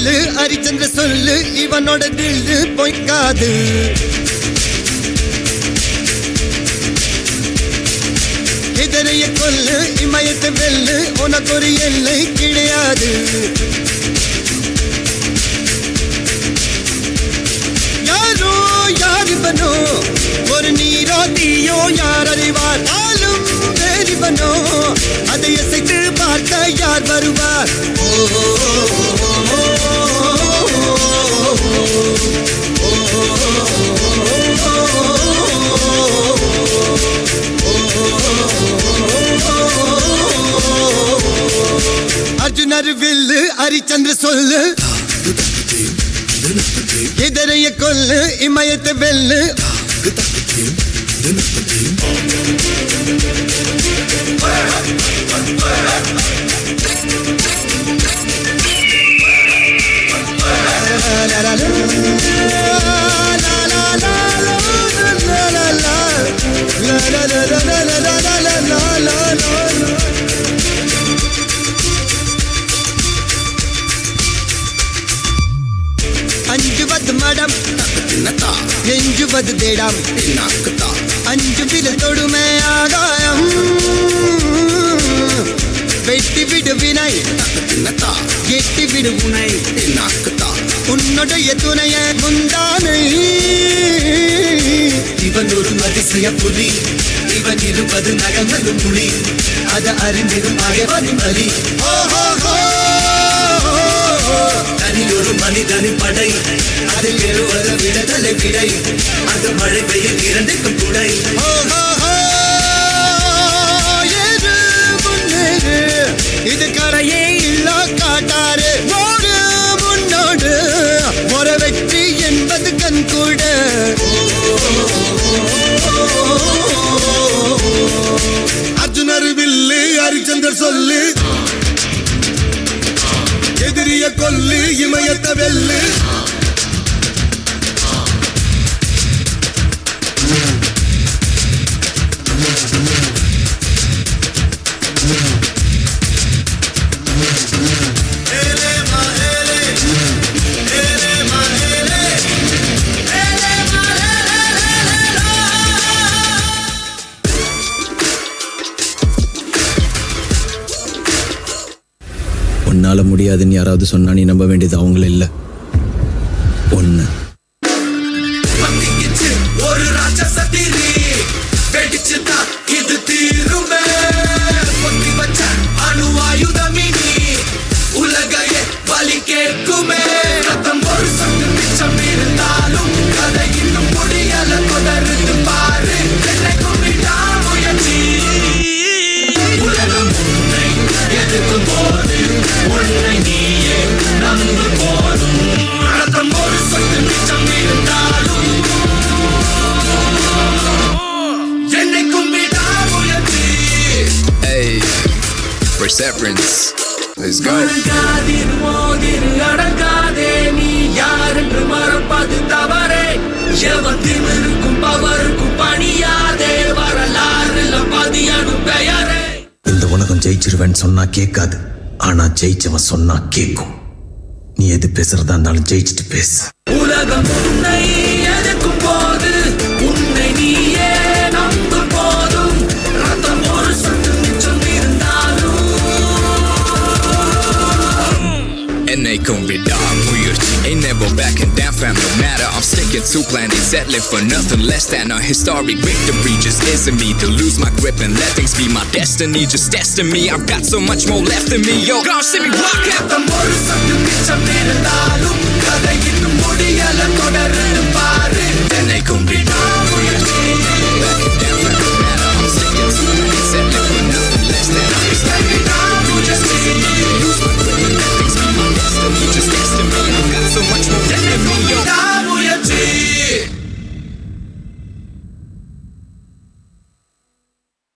வில்லு ஹரிச்சந்திர சொல்லு இவனோட தில்லு பொய்க்காது. இதரைய கொல்லு இமயத்தை வெல்லு உனக்கு ஒரு எல்லை கிடையாது. யாரோ யார் இவனோ ஒரு நீரோ தீயோ யார் அறிவார். ஆளும் வேறிவனோ அதை அசைத்து பார்க்க யார் வருவார். அர்ஜுனர் வில்லு ஹரிச்சந்திர சொல்லு இதரைய கொல்லு இமயத்தை வெல்லு. அஞ்சுவது மடம் எஞ்சுவது தேடம். அஞ்சு விரல் தொடுமை ஆகாயம் வெட்டி விடு வினை எட்டி விடு உனை. உன்னுடைய துணைய முந்தானை இவன் ஒரு அதிசய புலி. இவன் இருப்பது நகர்ந்தது புலி அதை அறிந்திடும் அகவதும் அலி. தனி ஒரு மனிதனின் படை அதில் எழுவது விடுதலை விடை. அது மழை பெய்யும் இரண்டுக்கும் துணை. இது கரையே இல்ல காட்டாரு ஓடு முன்னோடு ஒரு வெற்றி என்பது கண் கூட. அர்ஜுனர் வில்லு ஹரிச்சந்தர் சொல்லு எதிரிய கொல்லு இமயத்தை வெல்லு. உன்னால முடியாதுன்னு யாராவது சொன்னா நீ நம்ப வேண்டியது அவங்கள இல்ல ஒண்ணு. ஒரு ராட்சசத்திரி வெடிச்சுதா இது தீருமே. பொத்தி வச்ச அணு ஆயுதமினி உலகையே பலி கேட்குமே. ரத்தம் ஒரு சொட்டு மிச்சம் இருந்தாலும் கதை இன்னும் முடியல தொடருது பாரு. என்னைக்கும் விடாமுயற்சி உலகம் உன்னை எதிர்க்கும் போது உன்னை நீயே நம்பு போதும். ரத்தம் ஒரு சொட்டு மிச்சம் இருந்தாலும் என்னைக்கும் விடாமுயற்சி. Hey, perseverance. Let's go. Adangathey நீ யார் என்று மறப்பது தவறே. எவன் திமிருக்கும் பவருக்கும் பணியாதே வரலாறுல பதியனும் பெயரே. இந்த உலகம் ஜெயிச்சிருவேன்னு சொன்னா கேட்காது, ஆனா ஜெயிச்சவன் சொன்னா கேட்கும். நீ எது பேசுறதா இருந்தாலும் ஜெயிச்சுட்டு பேசு. உலகம் உன்னை எதிர்க்கும் போது உன்னை நீயே நம்பு போதும். ரத்தம் ஒரு சொட்டு மிச்சம் இருந்தாலும் என்னைக்கும் விடாமுயற்சி. Ain't never backing down fam, no matter I'm sticking to plan. Ain't settling for nothing less than a historic victory. Just isn't me to lose my grip and let things be my destiny. Just testing me, I've got so much more left in me. Yo, God, see me rock. ரத்தம் ஒரு சொட்டு மிச்சம் இருந்தாலும்